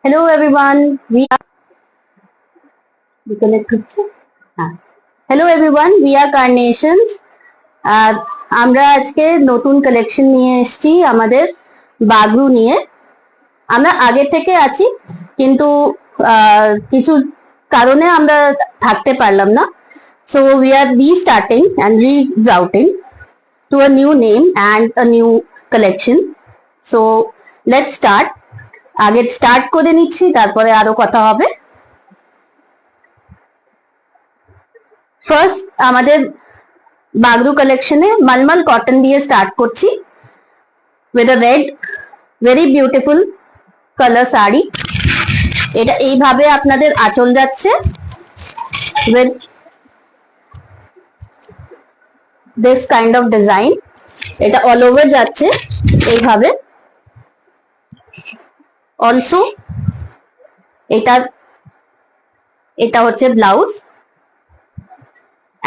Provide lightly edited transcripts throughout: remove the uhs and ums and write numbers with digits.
Hello everyone. Hello everyone. We are Carnations. আর আমরা আজকে নতুন কালেকশন নিয়ে এসেছি আমাদের বাগরু নিয়ে। আমরা আগে থেকে আছি কিন্তু কিছু কারণে আমরা থাকতে পারলাম না। So we are restarting and rerouting to a new name and a new collection. So let's start. আগে স্টার্ট করে নিচ্ছি, তারপরে আরো কথা হবে। ফার্স্ট আমাদের বাগরু কালেকশনে মালমাল কটন দিয়ে স্টার্ট করছি with a red very beautiful colour sari. এটা এইভাবে আপনাদের আঁচল যাচ্ছে with this kind of design. এটা অল ওভার যাচ্ছে এইভাবে। অলসো এটা হচ্ছে blouse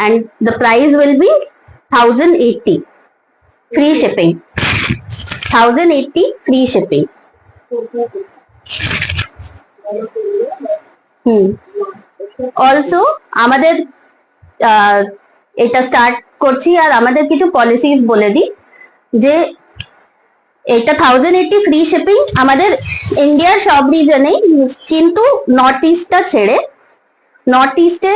and the price will be 1080 free shipping. 1080 free shipping. Also আমাদের এটা স্টার্ট করছি আর আমাদের কিছু পলিসিস বলে দিই যে এটা 1080 ফ্রি শিপিং আমাদের ইন্ডিয়ার সব রিজনে, কিন্তু নর্থ ইস্টটা ছেড়ে নর্থ ইস্টে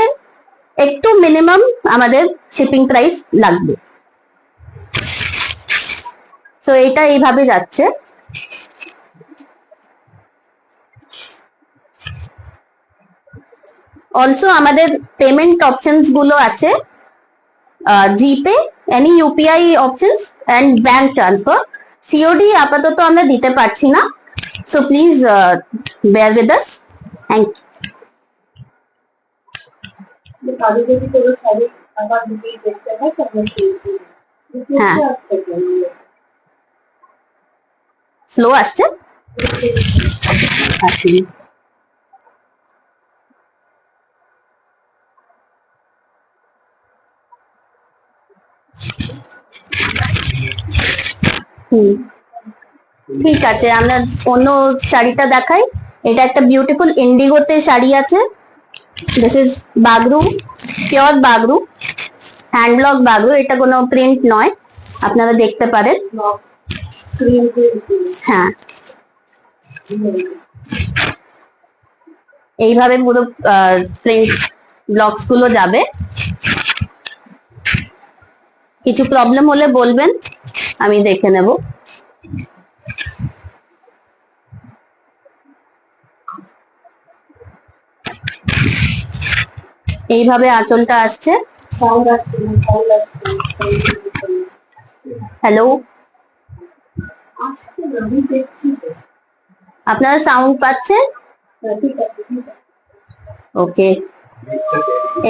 একটু মিনিমাম আমাদের শিপিং প্রাইস লাগবে। সো এটা এইভাবে যাচ্ছে। অলসো আমাদের পেমেন্ট অপশনস গুলো আছে GPay, any UPI options and bank transfer. COD আপাতত আমরা দিতে পারছি না, so please bear with us. Thank you. হ্যাঁ, স্লো আসছে। ঠিক আছে, আমরা অন্য শাড়িটা দেখাই। এটা একটা বিউটিফুল ইন্ডিগোতে শাড়ি আছে। This is Bagru, pure Bagru, hand block Bagru. এটা কোনো প্রিন্ট নয়, আপনারা দেখতে পারেন। হ্যাঁ, এইভাবে পুরো প্রিন্ট ব্লকস গুলো যাবে। কিছু প্রবলেম হলে বলবেন, আমি দেখে নেব। এইভাবে আঁচলটা আসছে। হ্যালো, আপনারা সাউন্ড পাচ্ছেন? ওকে,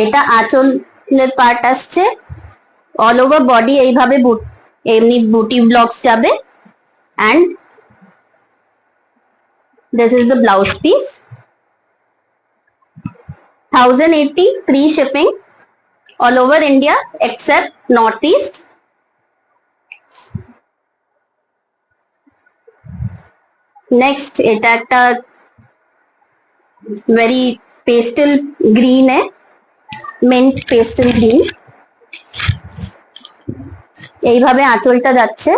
এটা আঁচলের পার্ট আসছে। অল ওভার বডি এইভাবে এমনি বুটি ব্লকস যাবে and this is the blouse piece. 1080 free shipping all over India except Northeast. Next এটা একটা very pastel green है, mint pastel green। এইভাবে আঁচলটা যাচ্ছে।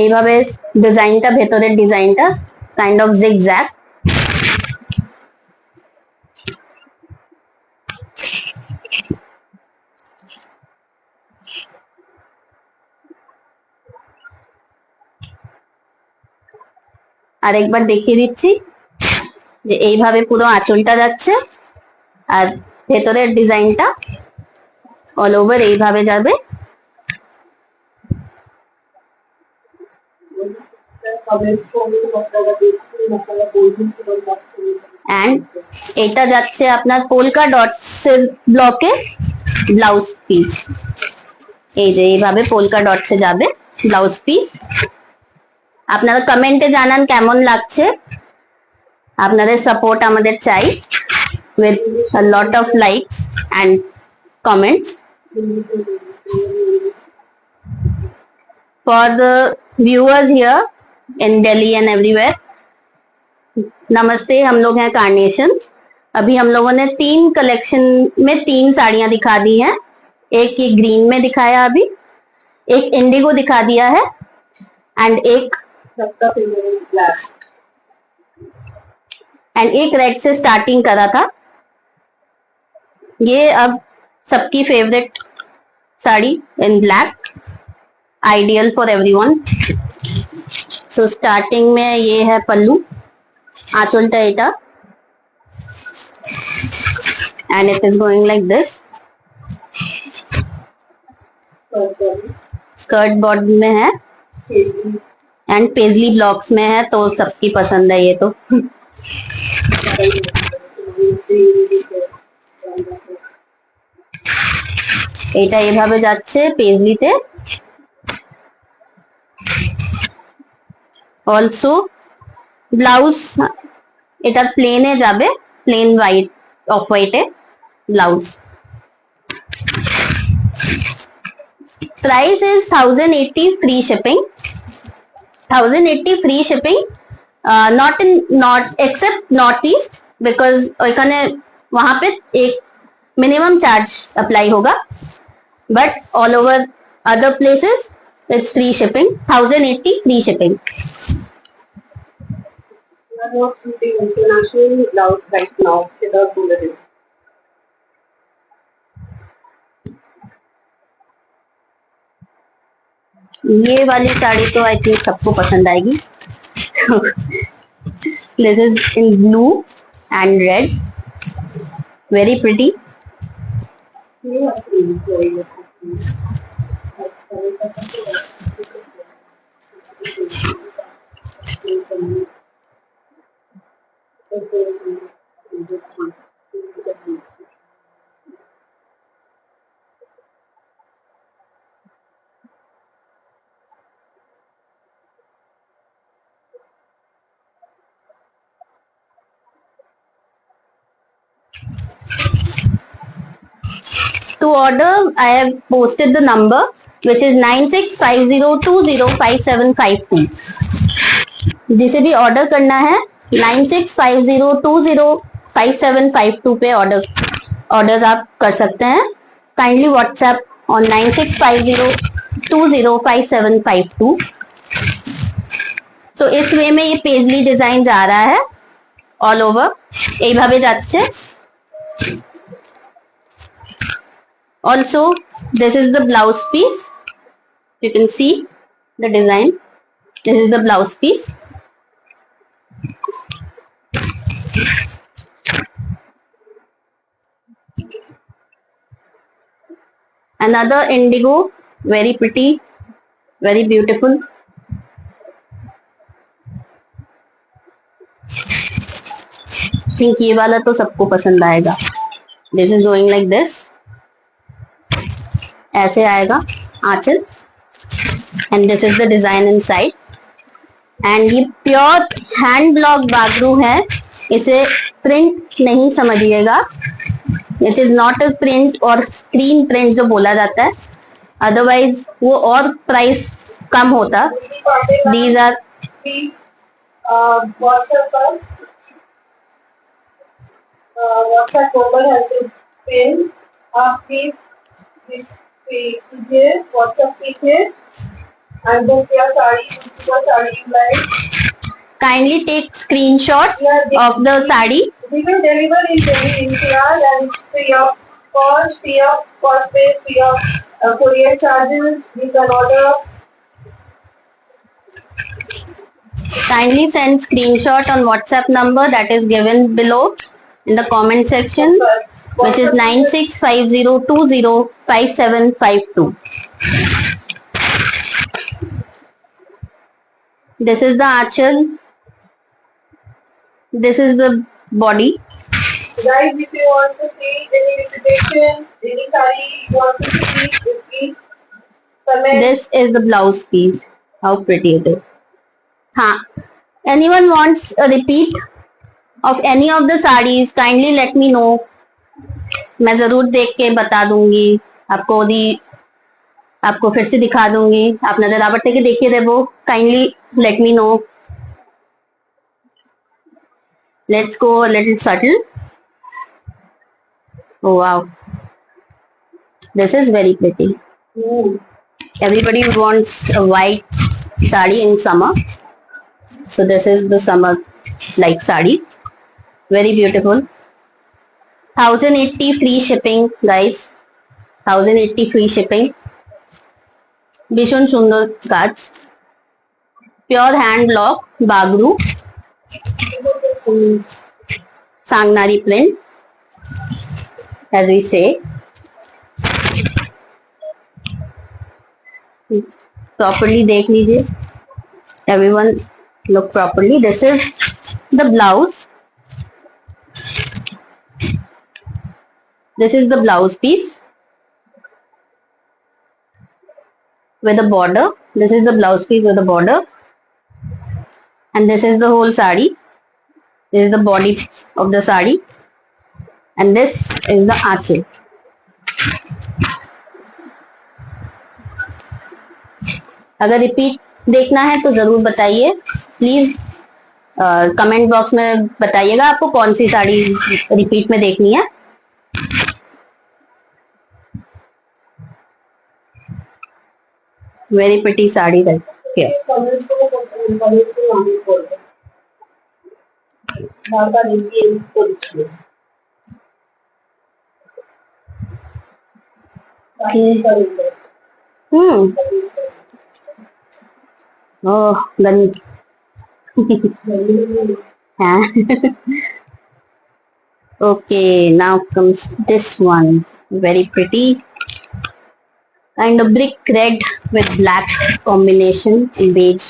এইভাবে ডিজাইনটা, ভেতরের ডিজাইনটা কাইন্ড অফ জিগজ্যাগ। আরেকবার দেখিয়ে দিচ্ছি যে এইভাবে পুরো আঁচলটা যাচ্ছে আর ভেতরের ডিজাইনটা অল ওভার এইভাবে যাবে। and এটা যাচ্ছে আপনার পোলকা ডটস এর ব্লকে ব্লাউজ পিস। এই যে এইভাবে পোলকা ডটস এ যাবে ব্লাউজ পিস। আপনারা কমেন্টে জানান কেমন লাগছে। আপনাদের সাপোর্ট আমাদের চাই with a lot of likes and comments. for the viewers here in Delhi and everywhere. नमस्ते, हम लोग हैं कार्नेशंस। अभी हम लोगों ने 3 कलेक्शन में 3 साड़ियां दिखा दी हैं। एक ये ग्रीन में दिखाया, अभी एक इंडिगो दिखा दिया है, एंड एक रेड से स्टार्टिंग करा था। ये अब सबकी favourite sari in black, ideal for everyone. So starting में ये है पल्लू, आंचल टाइटा, and it is going like this. Skirt border में है एंड पेजली ब्लॉक्स में है, तो सबकी पसंद है ये तो। এটা এভাবে যাচ্ছে পেজলিতে। অলসো ব্লাউজ এটা প্লেনে যাবে, প্লেন হোয়াইট, অফ হোয়াইটে blouse. Price is 1080 free shipping, 1080 free shipping, not except north east, because वहां पे एक मिनिमम चार्ज अप्लाई होगा, but all over other places it's free shipping, 1080 free shipping. International blouse right now without bulletin. ये वाली साड़ी तो I think सबको पसंद आएगी। This is in blue and red, very pretty. To order, I have posted the number which is 9650205752. जिसे भी order करना है 9650205752 पे ऑर्डर्स आप कर सकते हैं। Kindly WhatsApp on 9650205752। सो इस वे में ये पेजली डिजाइन जा रहा है ऑल ओवर, এইভাবে যাচ্ছে। Also, this is the blouse piece. You can see the design. This is the blouse piece. Another indigo, very pretty, very beautiful. think ये वाला तो सबको पसंद आएगा। This is going like this. ऐसे आएगा आंचल, and this is the design inside. एंड ये प्योर हैंड ब्लॉक बागरू है, इसे प्रिंट नहीं समझिएगा। It is not a print और स्क्रीन प्रिंट जो बोला जाता है, अदरवाइज वो और प्राइस कम होता। दीज आर WhatsApp कीजिए and book your saree like. Kindly take screenshot of the sari. We will deliver in Delhi NCR and free of cost, free of postage, free of courier charges. You can order. Kindly send screenshot on WhatsApp number that is given below in the comment section, which is 9650205752. This is the achal. This is the body. Guys, if you want to see any invitation, any saree you want to see, please comment. This is the blouse piece. How pretty it is. हाँ, anyone wants a repeat of any of the sarees? Kindly let me know. मैं जरूर देख के बता दूंगी आपको। आपको फिर से दिखा दूंगी আপনাদের আবার থেকে দেখিয়ে দেবো kindly let me know let's go a little subtle oh wow this is very pretty everybody wants a white sari in summer so this is the summer like sari very beautiful 1080 free shipping guys 1080 free shipping ভীষণ সুন্দর কাজ pure hand block Bagru Sanganeri print as we say properly देख लीजिए everyone look properly this is the blouse this is the blouse piece with a border this is the blouse piece with a border and this is the whole sari this is the body of the sari and this is the aanchal अगर repeat देखना है तो जरूर बताइए please comment box में बताइएगा आपको कौन सी साड़ी रिपीट में देखनी है very pretty sari oh Ghani okay now comes this one very pretty kind of brick red with black combination in beige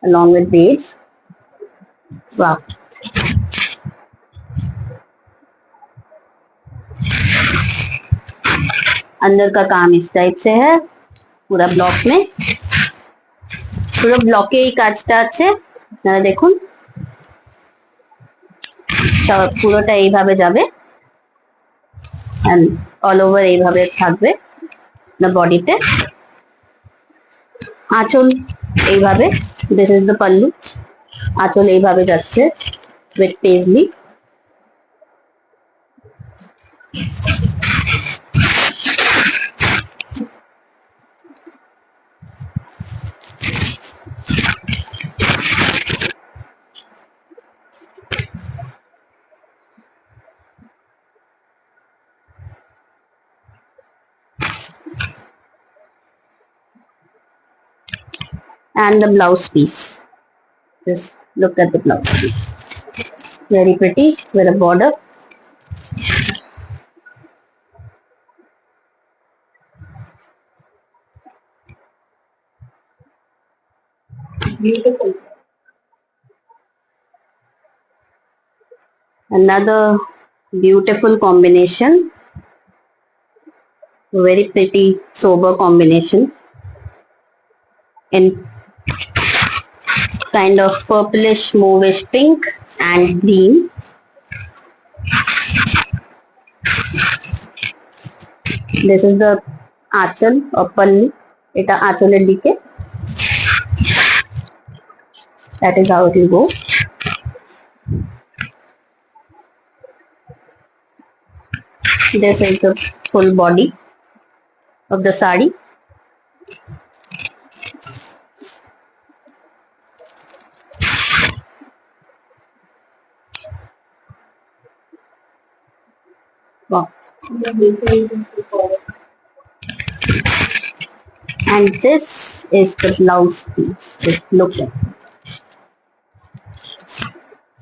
along with beige wow अंदर का काम इस टाइप से है पूरा ब्लॉक में পুরো ব্লকে এই কাজটা আছে আপনারা দেখুন পুরোটা এইভাবে যাবে এন্ড অল ওভার এইভাবে থাকবে না বডিতে আঁচল এইভাবে দিস ইজ দ্য পাল্লু আঁচল এইভাবে যাচ্ছে with পেজলি and the blouse piece just look at the blouse piece very pretty with a border beautiful another beautiful combination very pretty sober combination in kind of purplish mauvish pink and green this is the aanchal or pallu eta aanchaler dike that is how it will go this is the full body of the sari wow and this is the blouse piece just look at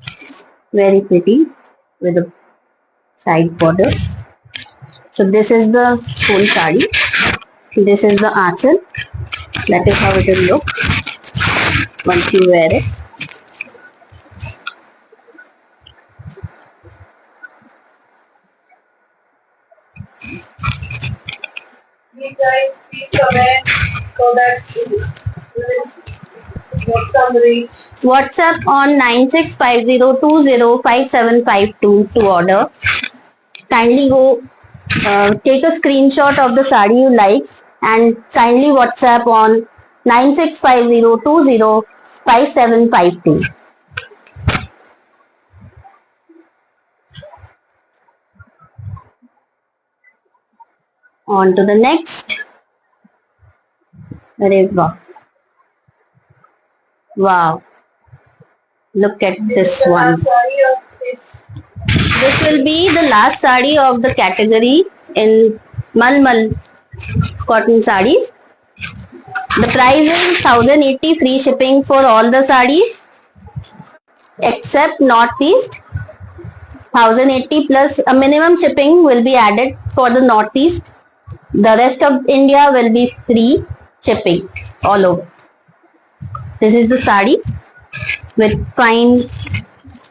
this very pretty with a side border so this is the full sari this is the aanchal that is how it will look once you wear it please comment so that WhatsApp on 9650205752 to order kindly go take a screenshot of the sari you like and kindly WhatsApp on 9650205752. On to the next. Wow. Wow. Look at this one. This will be the last sari of the category in Malmal cotton sarees. The price is 1080 free shipping for all the sarees except Northeast. 1080 plus a minimum shipping will be added for the Northeast. The rest of India will be free shipping all over. This is the sari with fine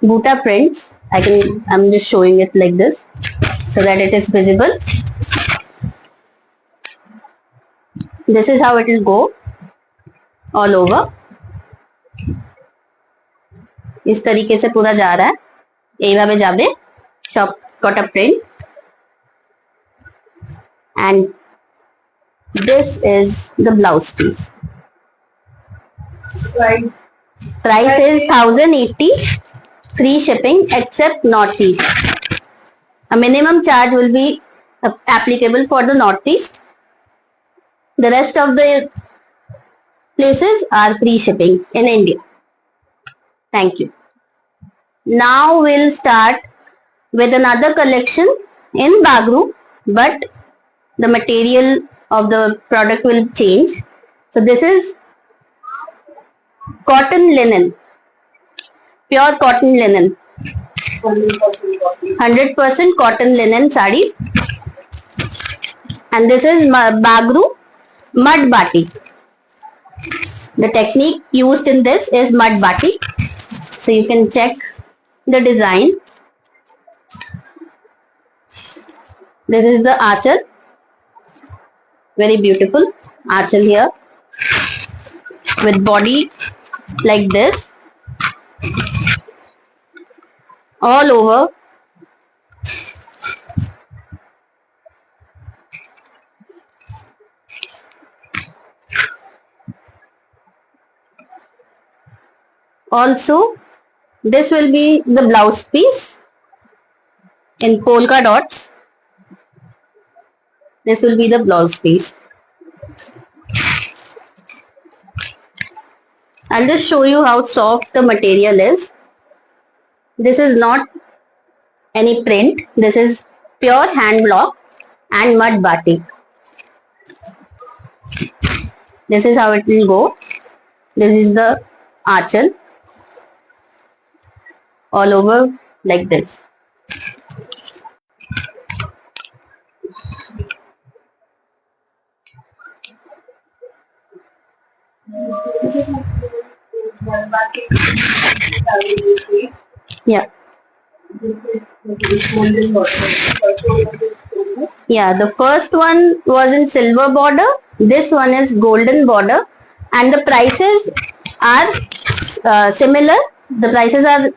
Buta prints. I'm just showing it like this so that it is visible. This is how it will go all over. इस तरीके से पूरा जा रहा है এইভাবে যাবে সব কটা print, and this is the blouse piece. Price is 1080 free shipping except Northeast. A minimum charge will be applicable for the Northeast. The rest of the places are free shipping in India. Thank you. Now we'll start with another collection in Bagru, but the material of the product will change. So this is cotton linen, pure cotton linen, 100% cotton linen sarees, and this is Bagru mud batik. The technique used in this is mud batik. So you can check the design. This is the achal, very beautiful achal here with body like this all over. Also, this will be the blouse piece in polka dots. This will be the blouse piece. I'll just show you how soft the material is. This is not any print. This is pure hand block and mud batik. This is how it will go. This is the achal all over like this. Yeah. Yeah, the first one was in silver border. This one is golden border, and the prices are similar. The prices are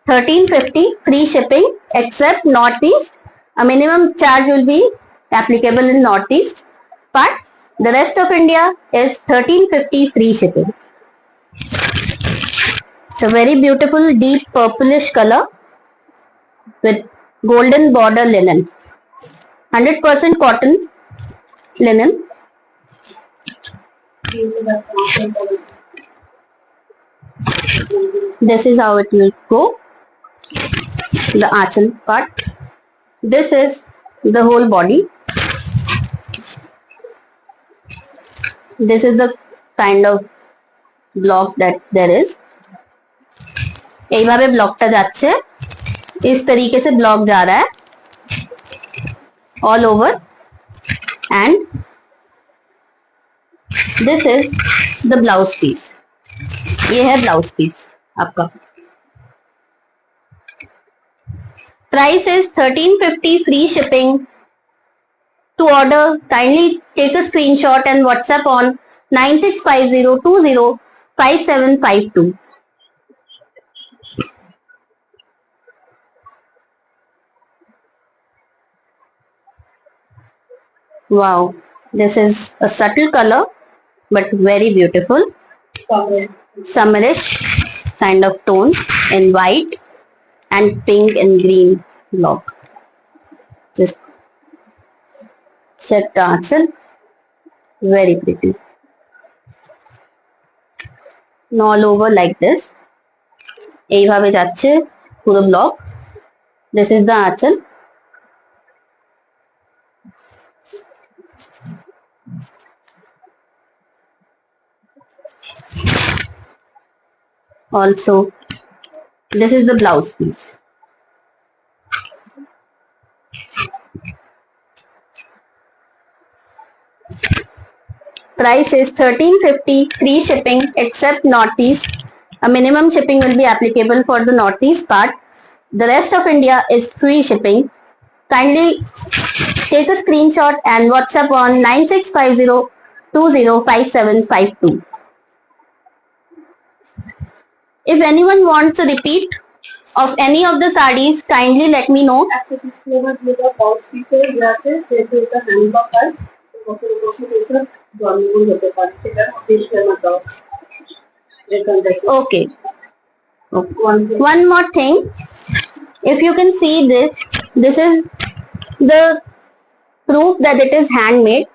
1350 free shipping except Northeast. A minimum charge will be applicable in Northeast, but the rest of India is 1350 free shipping. It's a very beautiful deep purplish color with golden border linen, 100% cotton linen. This is how it will go, the achal part. This is the whole body. This is the kind of block that there is. এইভাবে ব্লকটা যাচ্ছে, इस तरीके से block जा रहा है all over, and this is the blouse piece. ये है blouse piece आपका. Price is 1350 free shipping. To order, kindly take a screenshot and WhatsApp on 9650205752. Wow, This is a subtle color, but very beautiful. Summerish kind of tone in white and pink and green block. Just check the achal. Very pretty. And all over like this. এইভাবে যাচ্ছে পুরো block. This is the achal. Also, this is the blouse piece. Price is 1350, free shipping except Northeast. A minimum shipping will be applicable for the Northeast part. The rest of India is free shipping. Kindly take a screenshot and WhatsApp on 9650205752. If anyone wants a repeat of any of the sarees, kindly let me know. একটা disclaimer দিয়ে pouch পিসে আছে যেহেতু এটা হ্যান্ডবাগ হয় কখনো কখনো এটা গন্ডগোল হতে পারে সেটা ডিসক্লেমার দাও Okay. One more thing. If you can see this, this is the proof that it is handmade.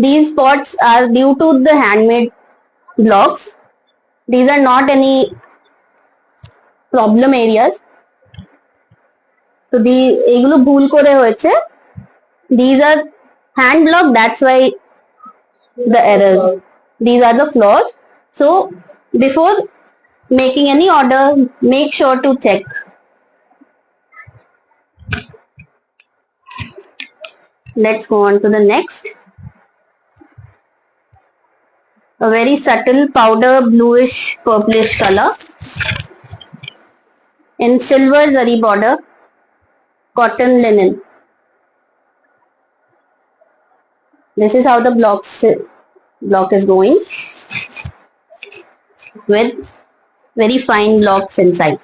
These spots are due to the handmade blocks. These are not any problem areas. So এগুলো ভুল করে হয়েছে. These are hand block, that's why the errors. These are the flaws. So before making any order, make sure to check. Let's go on to the next. A very subtle powder bluish purplish color in silver zari border, cotton linen. This is how the block is going with very fine blocks inside.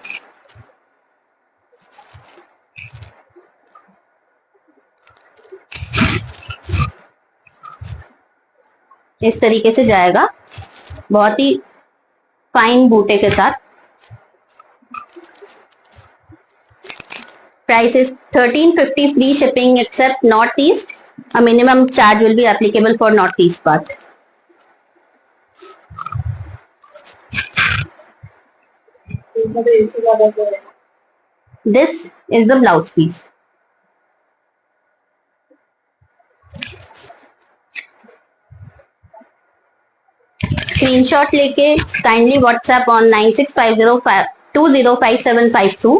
इस तरीके से जाएगा बहुत ही fine बूटे के साथ. Price is 1350, free shipping except Northeast. A minimum charge will be applicable for Northeast part. This is the blouse piece. Screenshot लेके kindly WhatsApp on 9650205752.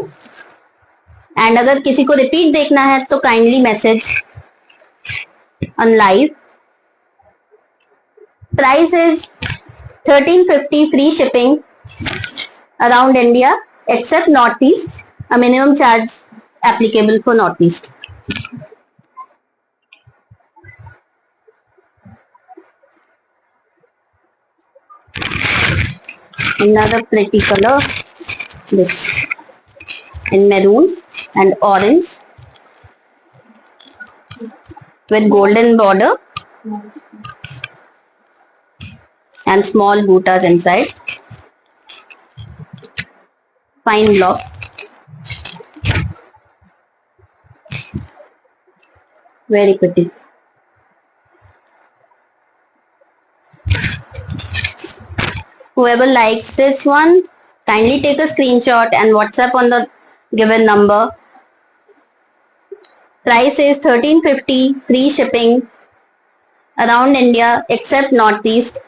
And अगर किसी को repeat देखना है तो kindly message on live. Price is 1350, free shipping around India except Northeast. A minimum charge applicable for Northeast. Another pretty color, this in maroon and orange with golden border and small buttas inside. Fine block. Very pretty. Whoever likes this one, kindly take a screenshot and WhatsApp on the given number. Price is 1350, free shipping around India except Northeast.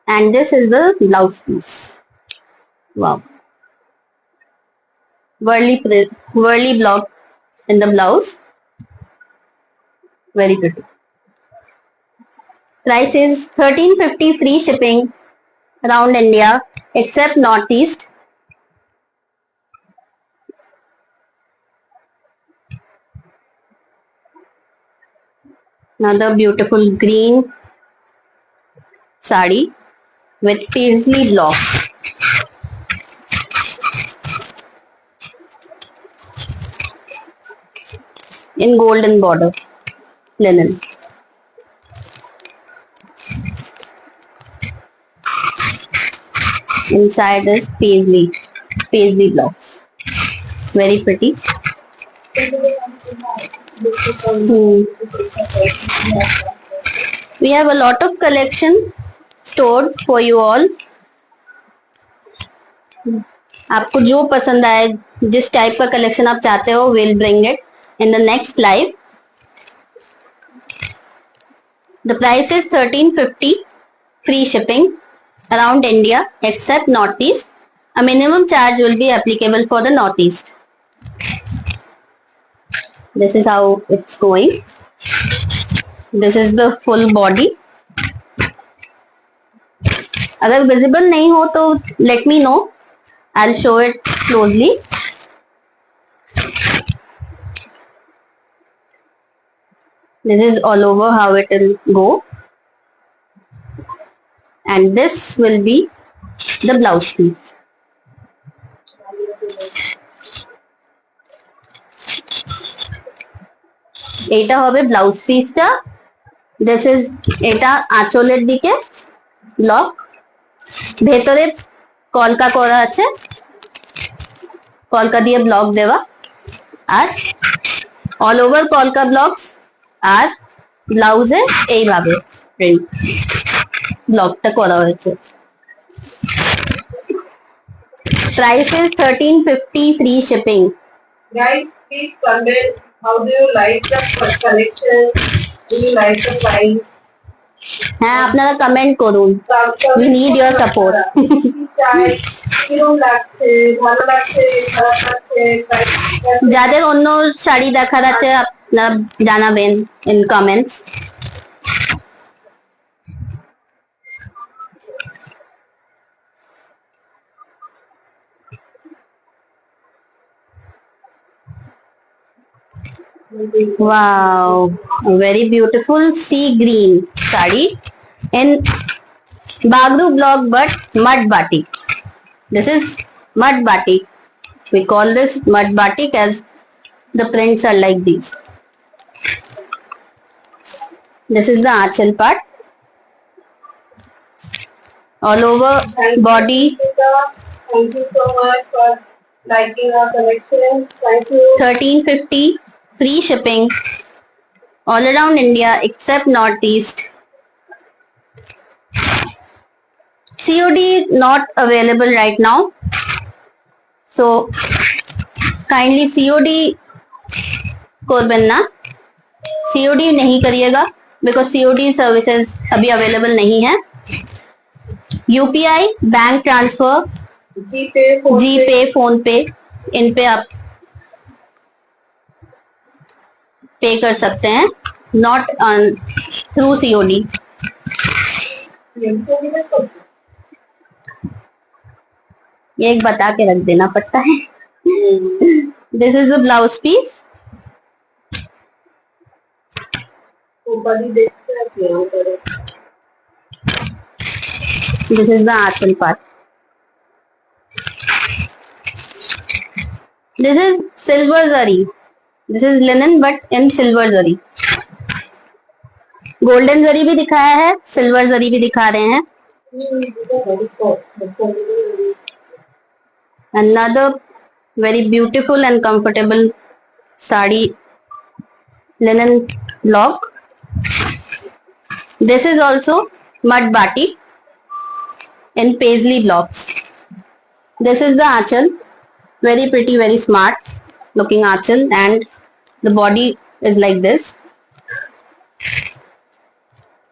And this is the blouse piece. Wow. Whirly block in the blouse. Very pretty. Price is 1350, free shipping around India except Northeast. Another beautiful green sari with paisley block. In golden border linen. Inside is paisley blocks. Very pretty. We have a lot of collection stored for you all. आपको जो पसंद आए, जिस type का collection आप चाहते हो, we'll bring it in the next live. The price is 1350, free shipping around India except Northeast. A minimum charge will be applicable for the Northeast. This is how it's going. This is the full body. अगर visible नहीं हो तो let me know. I'll show it closely. This is all over how it will go. And this will be the blouse piece. এটা হবে blouse পিসটা। This is, এটা আঁচলের দিকে ব্লক, ভেতরে কলকা করা আছে, কলকা দিয়ে ব্লক দেওয়া, আর অল ওভার কলকা ব্লকস, আর ব্লাউজে এইভাবে প্রিন্ট ব্লকটা করা হয়েছে। Price is 1350, free shipping. Guys, please comment. How do you like the collection? Do you like the price? হ্যাঁ, আপনারা কমেন্ট করুন। We need your support. কিরকম লাগছে, ভালো লাগছে, খারাপ লাগছে, যাদের অন্য শাড়ি দেখার আছে আপনারা জানাবেন in comments. Wow, a very beautiful sea green sari in Bagru block but mud batik. This is mud batik. We call this mud batik as the prints are like these. This is the aanchal part. All over body. Thank you so much for liking our collection. Thank you. 1350, free shipping all around India except Northeast. COD not available right now, so kindly COD करबेन ना, COD नहीं करिएगा because COD services अभी available नहीं है. UPI, bank transfer, जीपे, phone पे, इन पे आप पे कर सकते हैं, नॉट ऑन थ्रू COD. ये एक बता के रख देना पड़ता है. This is the blouse piece. This is the aanchal part. This is silver zari. This is linen but in silver zari. Golden zari भी दिखाया है, सिल्वर जरी भी दिखा रहे हैं. Another very beautiful and comfortable sari, linen block. This is also mud batik in paisley blocks. This is the aanchal, very pretty, very smart looking aanchal, and the body is like this.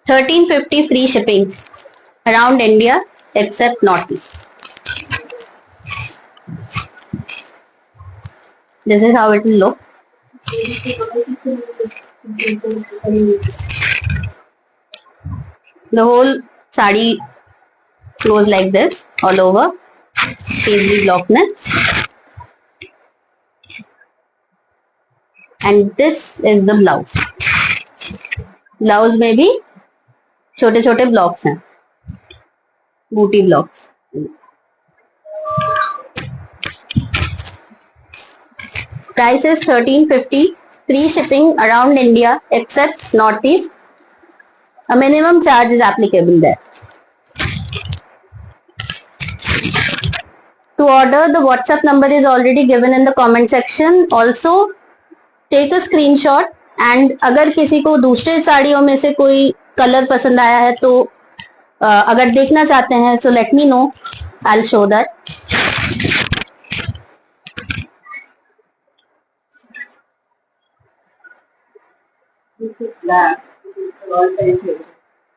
1350, free shipping around India except Northeast. This is how it will look. The whole sari goes like this all over paisley block में. And this is the blouse. Blouse में भी छोटे छोटे blocks हैं. booty blocks. Price is 1350. Free shipping around India except Northeast. A minimum charge is applicable there. To order, the WhatsApp number is already given in the comment section. Also, take a screenshot and अगर किसी को दूसरे साड़ियों में से कोई colour पसंद आया है तो अगर देखना चाहते हैं so let me know. I'll show that.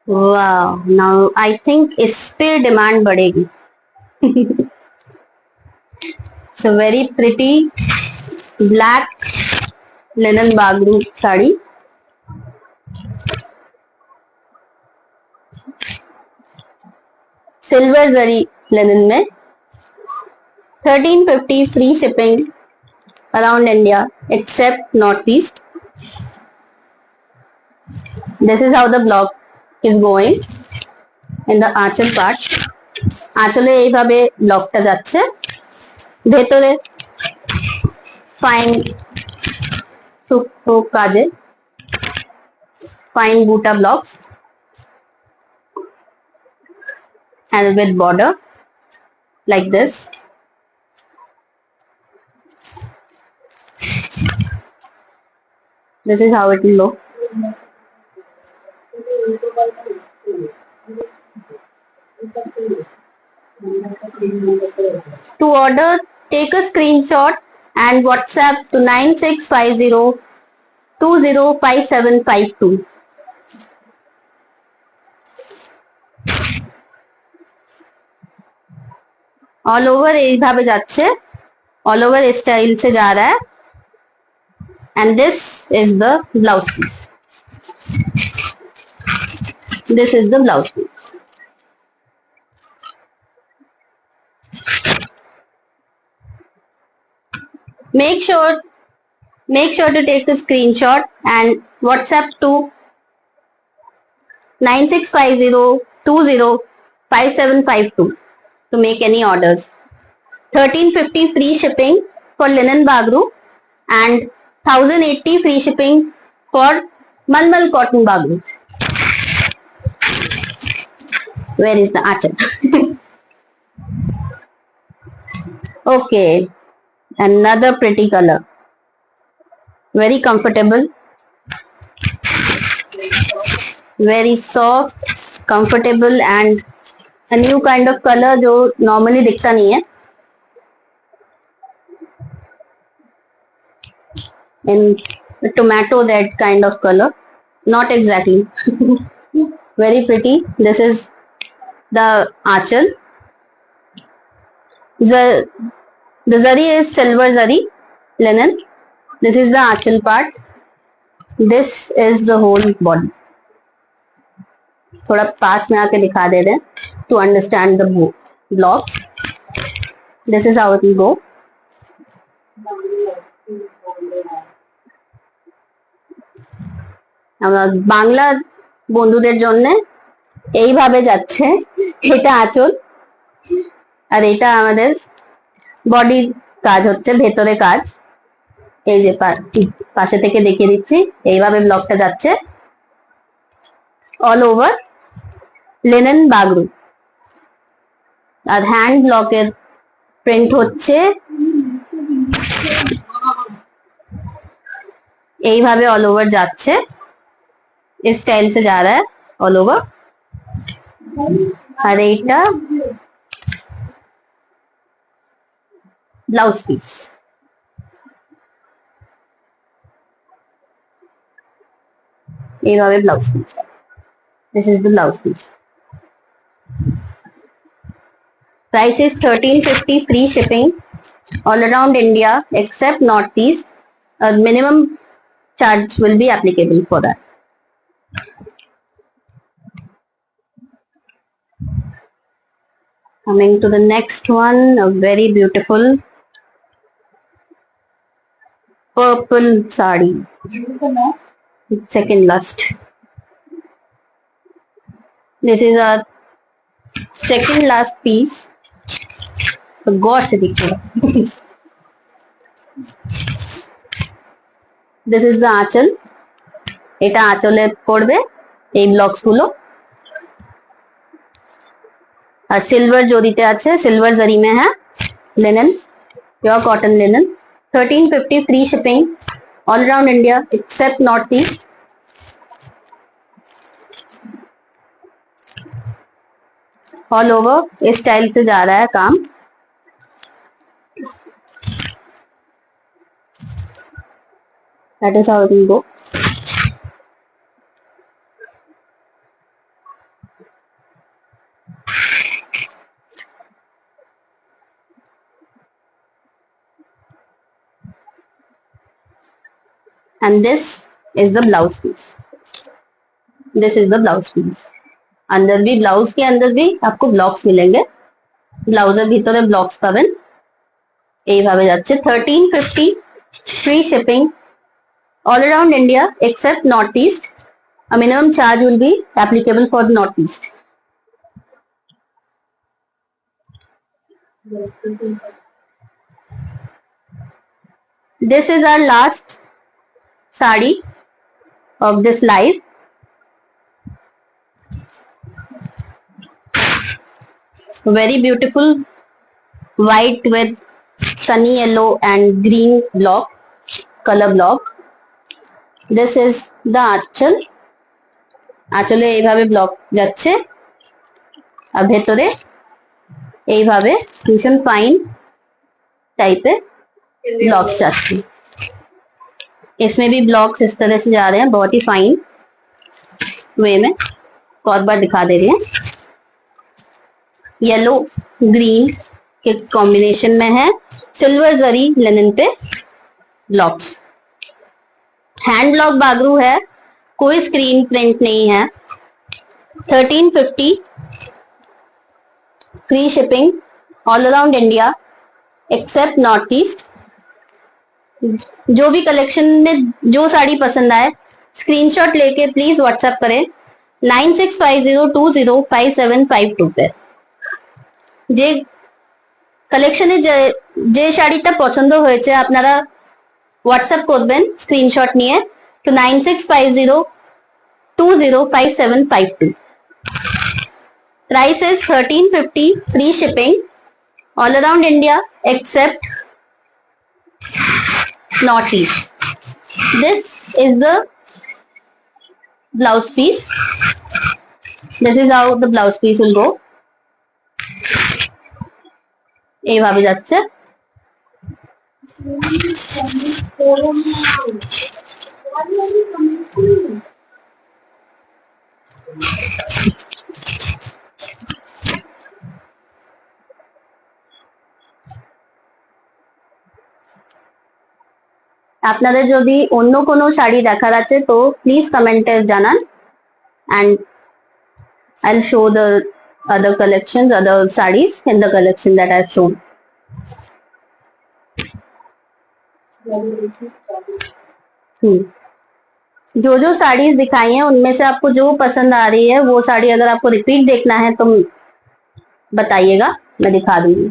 Wow, now I think इस पे डिमांड बढ़ेगी. It's a very pretty black linen bagru sari. Silver zari linen में 1350 free shipping around India except Northeast. This is how the block is going in the আঁচল part. আঁচলে এইভাবে ব্লকটা যাচ্ছে, ভেতরে ফাইন সূক্ষ্ম কাজে ফাইন বুটা blocks and with border like this. This is how it will look. To order, take a screenshot and WhatsApp to 9650 205752. All over এইভাবে যাচ্ছে, ऑल ओवर स्टाइल से जा रहा है and this is the blouse piece. This is the blouse piece. Make sure to take a screenshot and WhatsApp to 9650205752 to make any orders. 1350 free shipping for linen bagru and 1080 free shipping for malmal cotton bagru. Where is the achal? Okay, another pretty color, very comfortable, very soft, comfortable and a new kind of color जो normally दिखता नहीं है. In tomato red kind of color, not exactly. Very pretty. This is the achal. The zari is silver zari linen. This is the achal part. This is the whole body. थोड़ा पास में आके दिखा दे रहे to understand the blocks. This is how it will go. আমার বাংলা বন্ধুদের জন্য এইভাবে যাচ্ছে, এটা আঁচল আর এটা আমাদের বডির কাজ হচ্ছে, ভেতরে কাজ। এই যে পাশে থেকে দেখিয়ে দিচ্ছি, এইভাবে ব্লকটা যাচ্ছে অল ওভার লিনেন বাগরু। আর হ্যান্ড ব্লকের প্রিন্ট হচ্ছে এইভাবে অল ওভার যাচ্ছে, इस स्टाइल से जा रहा है ऑल ओवर। और এইটা ब्लाउज पीस, এইভাবে blouse piece. This is the blouse piece. Price is 1350 free shipping all around India except Northeast. A minimum charge will be applicable for that. Coming to the next one, a very beautiful purple sari. Second last. This is a second last piece तो गौर से देखिएगा। This is the আঁচল, এটা আঁচলে পড়বে এই blocks গুলো। আর সিলভার জরিতে আছে, সিলভার জরি में है linen, pure cotton linen. 1350 free shipping all around India accept north east. All over इस स्टाइल से जा रहा है काम। That is how it will go. And this is the blouse piece. This is the blouse piece. अंदर भी blouse के अंदर भी आपको ব্লকস মিলেंगे, ব্লাউজের ভিতরে ব্লকস পাবেন। এইভাবে যাচ্ছে 1350 free shipping all around India except North East. A minimum charge will be applicable for the North East. This is our last sari of this live. Very beautiful white with sunny yellow and green block, color block. This is the আঁচল, আঁচলে এইভাবে block যাচ্ছে আর ভেতরে এইভাবে ভীষণ fine type blocks जाते हैं। इसमें भी ब्लॉक्स इस तरह से जा रहे हैं, बहुत ही फाइन वे में। बहुत बार दिखा दे रहे हैं, येलो ग्रीन के कॉम्बिनेशन में है, सिल्वर जरी लिनन पे ब्लॉक्स। हैंड ब्लॉक बागरू है, कोई स्क्रीन प्रिंट नहीं है। 1350 free shipping all around India accept north east. जो भी कलेक्शन में जो साड़ी पसंद आए स्क्रीनशॉट लेके प्लीज व्हाट्सएप करें 9650205752 पे। যে কালেকশনে যে শাড়িটা পছন্দ হয়েছে আপনারা হোয়াটসঅ্যাপ করবেন স্ক্রিনশট নিয়ে তো 9650205752। Price is 1350 free shipping all around India accept North East. This is the blouse piece. This is how the blouse piece will go. এইভাবে যাচ্ছে। আপনাদের যদি অন্য কোনো শাড়ি দেখার আছে তো প্লিজ কমেন্টে জানান and I'll show the other collections, other sarees in the collection that I've shown. जो जो साड़ीज दिखाई हैं उनमें से आपको जो पसंद आ रही है वो साड़ी अगर आपको रिपीट देखना है तो बताइएगा, मैं दिखा दूंगी।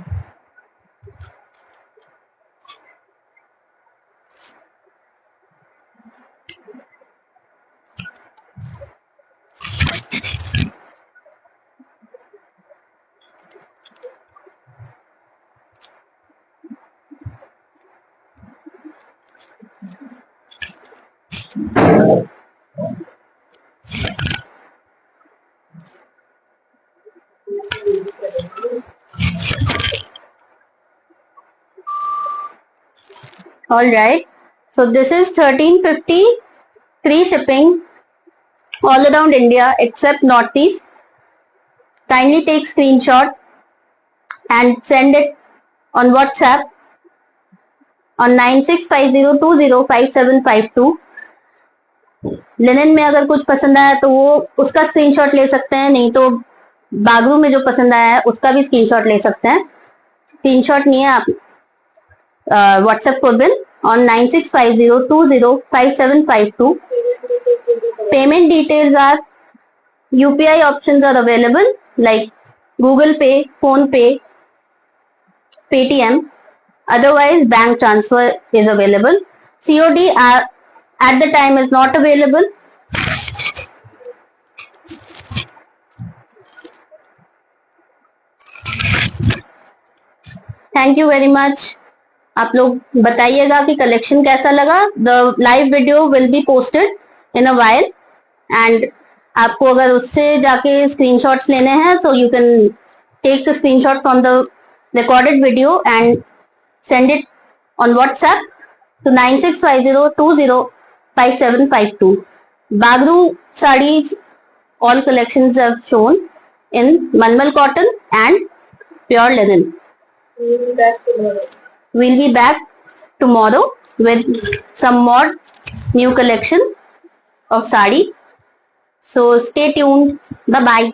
All right, so this is 1350 free shipping all around India except North East. Kindly take screenshot and send it on WhatsApp on 9650205752। Linen में अगर कुछ पसंद आया तो वो उसका स्क्रीनशॉट ले सकते हैं, नहीं तो बागरू में जो पसंद आया है उसका भी स्क्रीनशॉट ले सकते हैं। स्क्रीनशॉट नहीं है आप व्हाट्सएप করবেন on 9650205752। Payment details are UPI options are available like Google Pay, Phone Pay, Paytm. Otherwise, bank transfer is available. COD at the time is not available. Thank you very much. आप लोग बताइएगा कि collection कैसा लगा. The live video will be posted in a while and आपको अगर उससे जाके स्क्रीनशॉट्स लेने हैं तो you can take the screenshot from the recorded video and send it on WhatsApp to 9650205752. Bagru sarees, all collections have shown in Malmal cotton and pure linen. We will be back tomorrow. We'll be back tomorrow with some more new collection of sari. So stay tuned. Bye bye.